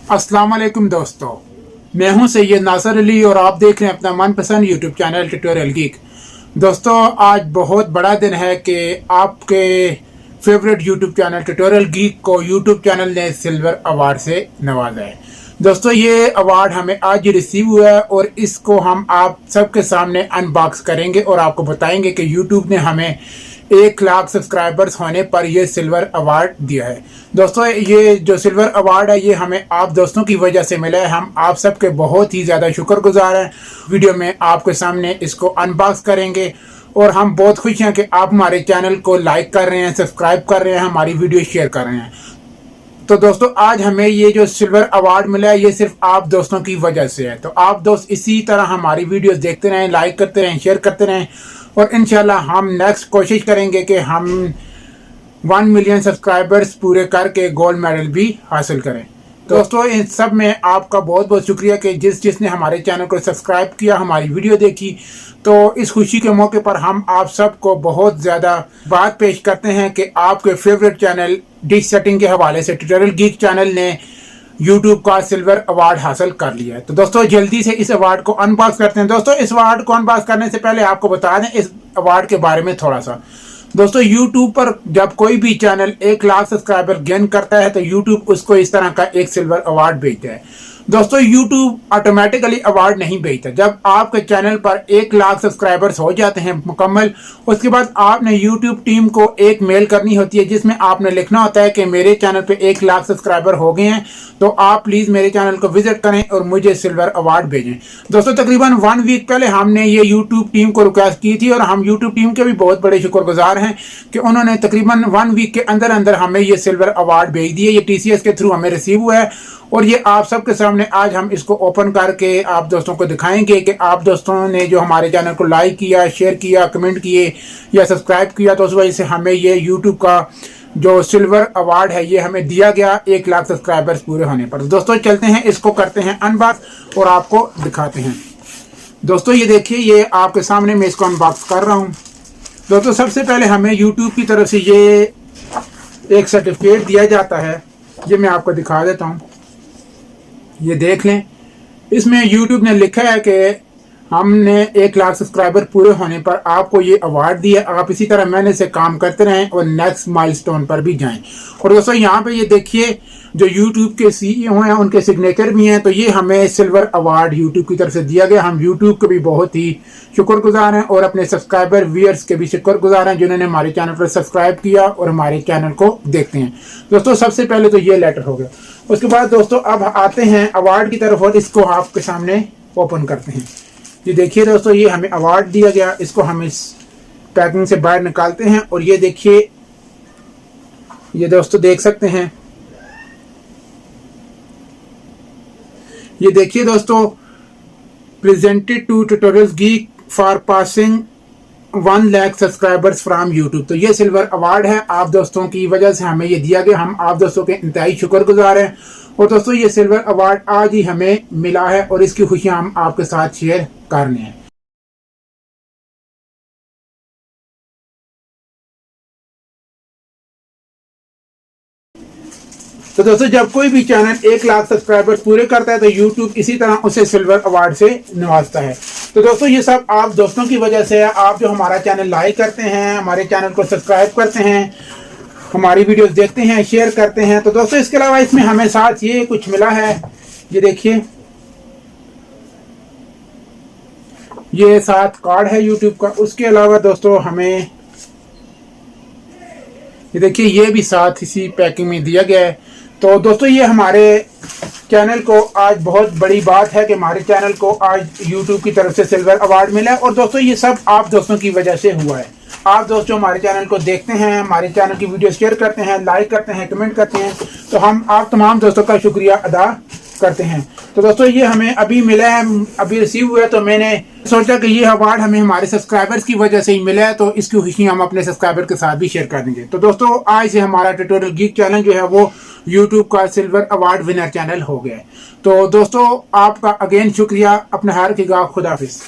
अस्सलाम वालेकुम दोस्तों, मैं हूं सैयद नासिर अली और आप देख रहे हैं अपना मनपसंद यूट्यूब चैनल ट्यूटोरियल गीक। दोस्तों, आज बहुत बड़ा दिन है कि आपके favourite YouTube channel tutorial geek को यूट्यूब चैनल ने सिल्वर अवार्ड से नवाजा है। दोस्तों, ये अवार्ड हमें आज ही रिसीव हुआ है और इसको हम आप सबके सामने अनबॉक्स करेंगे और आपको बताएंगे कि यूट्यूब ने हमें 1 लाख सब्सक्राइबर्स होने पर यह सिल्वर अवार्ड दिया है। दोस्तों, ये जो सिल्वर अवार्ड है ये हमें आप दोस्तों की वजह से मिला है। हम आप सबके बहुत ही ज़्यादा शुक्रगुजार हैं। वीडियो में आपके सामने इसको अनबॉक्स करेंगे और हम बहुत खुश हैं कि आप हमारे चैनल को लाइक कर रहे हैं, सब्सक्राइब कर रहे हैं, हमारी वीडियो शेयर कर रहे हैं। तो दोस्तों, आज हमें ये जो सिल्वर अवार्ड मिला है ये सिर्फ आप दोस्तों की वजह से है। तो आप दोस्त इसी तरह हमारी वीडियोस देखते रहें, लाइक करते रहें, शेयर करते रहें और इंशाल्लाह हम नेक्स्ट कोशिश करेंगे कि हम 1 मिलियन सब्सक्राइबर्स पूरे करके गोल्ड मेडल भी हासिल करें। दोस्तों, इन सब में आपका बहुत बहुत शुक्रिया कि जिसने हमारे चैनल को सब्सक्राइब किया, हमारी वीडियो देखी। तो इस खुशी के मौके पर हम आप सबको बहुत ज़्यादा बात पेश करते हैं कि आपके फेवरेट चैनल डिश सेटिंग के हवाले से ट्यूटोरियल गीक चैनल ने यूट्यूब का सिल्वर अवार्ड हासिल कर लिया है। तो दोस्तों, जल्दी से इस अवार्ड को अनबॉक्स करते हैं। दोस्तों, इस अवार्ड को अनबॉक्स करने से पहले आपको बता दें इस अवार्ड के बारे में थोड़ा सा। दोस्तों, यूट्यूब पर जब कोई भी चैनल 1 लाख सब्सक्राइबर गेन करता है तो यूट्यूब उसको इस तरह का एक सिल्वर अवार्ड भेजता है। दोस्तों, यूट्यूब ऑटोमेटिकली अवार्ड नहीं भेजता। जब आपके चैनल पर 1 लाख सब्सक्राइबर्स हो जाते हैं मुकम्मल, उसके बाद आपने यूट्यूब टीम को एक मेल करनी होती है जिसमें आपने लिखना होता है कि मेरे चैनल पे 1 लाख सब्सक्राइबर हो गए हैं, तो आप प्लीज़ मेरे चैनल को विजिट करें और मुझे सिल्वर अवार्ड भेजें। दोस्तों, तकरीबन 1 वीक पहले हमने ये यूट्यूब टीम को रिक्वेस्ट की थी और हम यूट्यूब टीम के भी बहुत बड़े शुक्रगुजार हैं कि उन्होंने तकरीबन 1 वीक के अंदर अंदर हमें ये सिल्वर अवार्ड भेज दिए। ये TCS के थ्रू हमें रिसीव हुआ है और ये आप सबके सामने आज हम इसको ओपन करके आप दोस्तों को दिखाएंगे कि आप दोस्तों ने जो हमारे चैनल को लाइक किया, शेयर किया, कमेंट किए या सब्सक्राइब किया, तो उस वजह से हमें ये यूट्यूब का जो सिल्वर अवार्ड है ये हमें दिया गया 1 लाख सब्सक्राइबर्स पूरे होने पर। दोस्तों, चलते हैं, इसको करते हैं अनबॉक्स और आपको दिखाते हैं। दोस्तों, ये देखिए, ये आपके सामने मैं इसको अनबॉक्स कर रहा हूँ। दोस्तों, सबसे पहले हमें यूट्यूब की तरफ से ये एक सर्टिफिकेट दिया जाता है, ये मैं आपको दिखा देता हूँ। ये देख लें, इसमें यूट्यूब ने लिखा है कि हमने 1 लाख सब्सक्राइबर पूरे होने पर आपको ये अवार्ड दिया। आप इसी तरह मेहनत से काम करते रहें और नेक्स्ट माइलस्टोन पर भी जाएं। और दोस्तों, यहाँ पे ये देखिए, जो यूट्यूब के CEO हैं उनके सिग्नेचर भी हैं। तो ये हमें सिल्वर अवार्ड यूट्यूब की तरफ से दिया गया। हम यूट्यूब के भी बहुत ही शुक्रगुजार हैं और अपने सब्सक्राइबर व्यूअर्स के भी शुक्रगुजार हैं जिन्होंने हमारे चैनल पर सब्सक्राइब किया और हमारे चैनल को देखते हैं। दोस्तों, सबसे पहले तो ये लेटर हो गया। उसके बाद दोस्तों, अब आते हैं अवार्ड की तरफ और इसको आपके सामने ओपन करते हैं। ये देखिए दोस्तों, ये हमें अवार्ड दिया गया। इसको हम इस पैकिंग से बाहर निकालते हैं और ये देखिए, ये दोस्तों देख सकते हैं, ये देखिए दोस्तों, presented to tutorial geek for passing 1 lakh subscribers from YouTube. तो ये सिल्वर अवार्ड है, आप दोस्तों की वजह से हमें ये दिया गया। हम आप दोस्तों के इंतहाई शुक्रगुजार हैं। और दोस्तों, ये सिल्वर अवार्ड आज ही हमें मिला है और इसकी खुशियां हम आपके साथ शेयर करने हैं। तो दोस्तों, जब कोई भी चैनल 1 लाख सब्सक्राइबर पूरे करता है तो यूट्यूब इसी तरह उसे सिल्वर अवार्ड से नवाजता है। तो दोस्तों, ये सब आप दोस्तों की वजह से है। आप जो हमारा चैनल लाइक करते हैं, हमारे चैनल को सब्सक्राइब करते हैं, हमारी वीडियोस देखते हैं, शेयर करते हैं। तो दोस्तों, इसके अलावा इसमें हमें साथ ये कुछ मिला है, ये देखिए, ये साथ कार्ड है यूट्यूब का। उसके अलावा दोस्तों, हमें ये देखिए, ये भी साथ इसी पैकिंग में दिया गया है। तो दोस्तों, ये हमारे चैनल को आज बहुत बड़ी बात है कि हमारे चैनल को आज यूट्यूब की तरफ से सिल्वर अवार्ड मिला है। और दोस्तों, ये सब आप दोस्तों की वजह से हुआ है। आप दोस्तों हमारे चैनल को देखते हैं, हमारे चैनल की वीडियो शेयर करते हैं, लाइक करते हैं, कमेंट करते हैं, तो हम आप तमाम दोस्तों का शुक्रिया अदा करते हैं। तो दोस्तों, ये हमें अभी मिला है, अभी रिसीव हुआ है। तो मैंने सोचा कि ये अवार्ड हमें हमारे सब्सक्राइबर्स की वजह से ही मिला है, तो इसकी खुशी हम अपने सब्सक्राइबर के साथ भी शेयर कर देंगे। तो दोस्तों, आज से हमारा ट्यूटोरियल गीक चैनल जो है वो यूट्यूब का सिल्वर अवार्ड विनर चैनल हो गया है। तो दोस्तों, आपका अगेन शुक्रिया। अपना ख्याल रखिएगा। खुदा हाफिज़।